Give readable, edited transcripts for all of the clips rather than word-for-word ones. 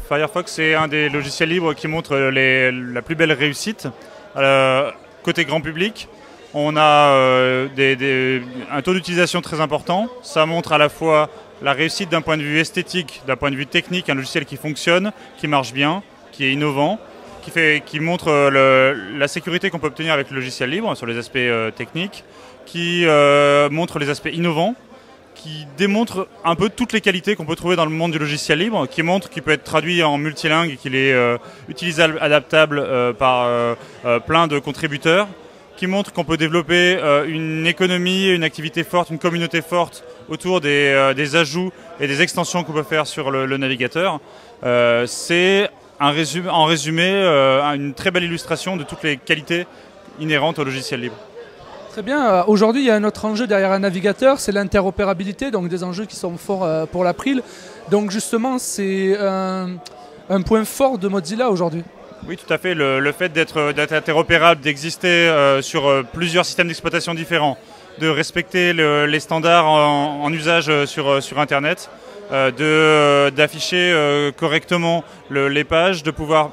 Firefox est un des logiciels libres qui montre la plus belle réussite. Côté grand public, on a un taux d'utilisation très important. Ça montre à la fois la réussite d'un point de vue esthétique, d'un point de vue technique, un logiciel qui fonctionne, qui marche bien, qui est innovant, qui montre la sécurité qu'on peut obtenir avec le logiciel libre sur les aspects techniques, qui montre les aspects innovants, qui démontre un peu toutes les qualités qu'on peut trouver dans le monde du logiciel libre, qui montre qu'il peut être traduit en multilingue et qu'il est utilisable, adaptable par plein de contributeurs, qui montre qu'on peut développer une économie, une activité forte, une communauté forte autour des ajouts et des extensions qu'on peut faire sur le navigateur. C'est en résumé une très belle illustration de toutes les qualités inhérentes au logiciel libre. Très bien. Aujourd'hui, il y a un autre enjeu derrière un navigateur, c'est l'interopérabilité, donc des enjeux qui sont forts pour l'April. Donc justement, c'est un point fort de Mozilla aujourd'hui. Oui, tout à fait. Le fait d'être interopérable, d'exister sur plusieurs systèmes d'exploitation différents, de respecter les standards en usage sur Internet, d'afficher correctement les pages, de pouvoir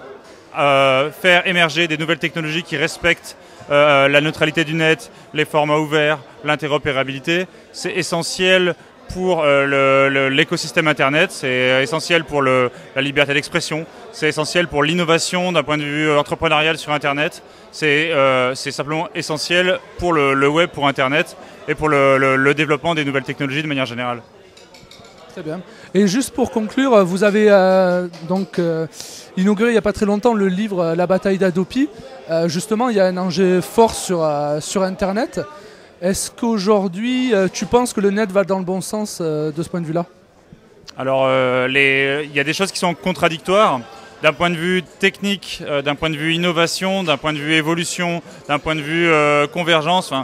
faire émerger des nouvelles technologies qui respectent la neutralité du net, les formats ouverts, l'interopérabilité. C'est essentiel pour l'écosystème Internet, c'est essentiel pour la liberté d'expression, c'est essentiel pour l'innovation d'un point de vue entrepreneurial sur Internet, c'est simplement essentiel pour le web, pour Internet et pour le développement des nouvelles technologies de manière générale. Très bien. Et juste pour conclure, vous avez inauguré il n'y a pas très longtemps le livre La bataille d'Adopi. Justement, il y a un enjeu fort sur Internet. Est-ce qu'aujourd'hui, tu penses que le net va dans le bon sens de ce point de vue-là? Alors, il y a des choses qui sont contradictoires. D'un point de vue technique, d'un point de vue innovation, d'un point de vue évolution, d'un point de vue convergence,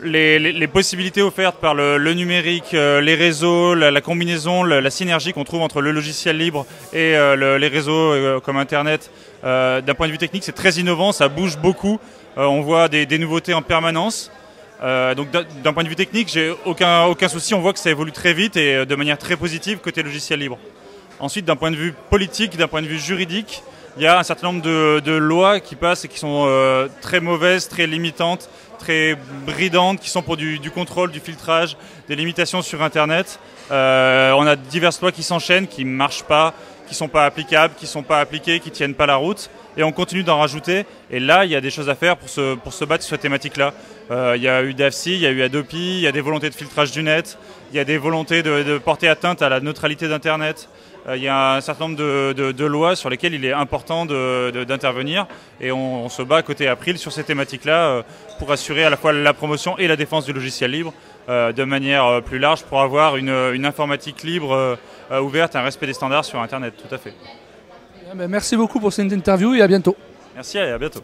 les possibilités offertes par le numérique, les réseaux, la combinaison, la synergie qu'on trouve entre le logiciel libre et les réseaux comme Internet, d'un point de vue technique, c'est très innovant, ça bouge beaucoup. On voit des nouveautés en permanence. Donc d'un point de vue technique, j'ai aucun souci, on voit que ça évolue très vite et de manière très positive côté logiciel libre. Ensuite, d'un point de vue politique, d'un point de vue juridique, il y a un certain nombre de lois qui passent et qui sont très mauvaises, très limitantes, très bridantes, qui sont pour du contrôle, du filtrage, des limitations sur Internet. On a diverses lois qui s'enchaînent, qui ne marchent pas, qui ne sont pas applicables, qui ne sont pas appliquées, qui ne tiennent pas la route. Et on continue d'en rajouter. Et là, il y a des choses à faire pour se battre sur cette thématique-là. Il y a eu DAFC, il y a eu Adopi, il y a des volontés de filtrage du net, il y a des volontés de porter atteinte à la neutralité d'Internet. Il y a un certain nombre de lois sur lesquelles il est important d'intervenir. Et on se bat côté April sur ces thématiques-là pour assurer à la fois la promotion et la défense du logiciel libre de manière plus large pour avoir une informatique libre, ouverte, un respect des standards sur Internet, tout à fait. Merci beaucoup pour cette interview et à bientôt. Merci et à bientôt.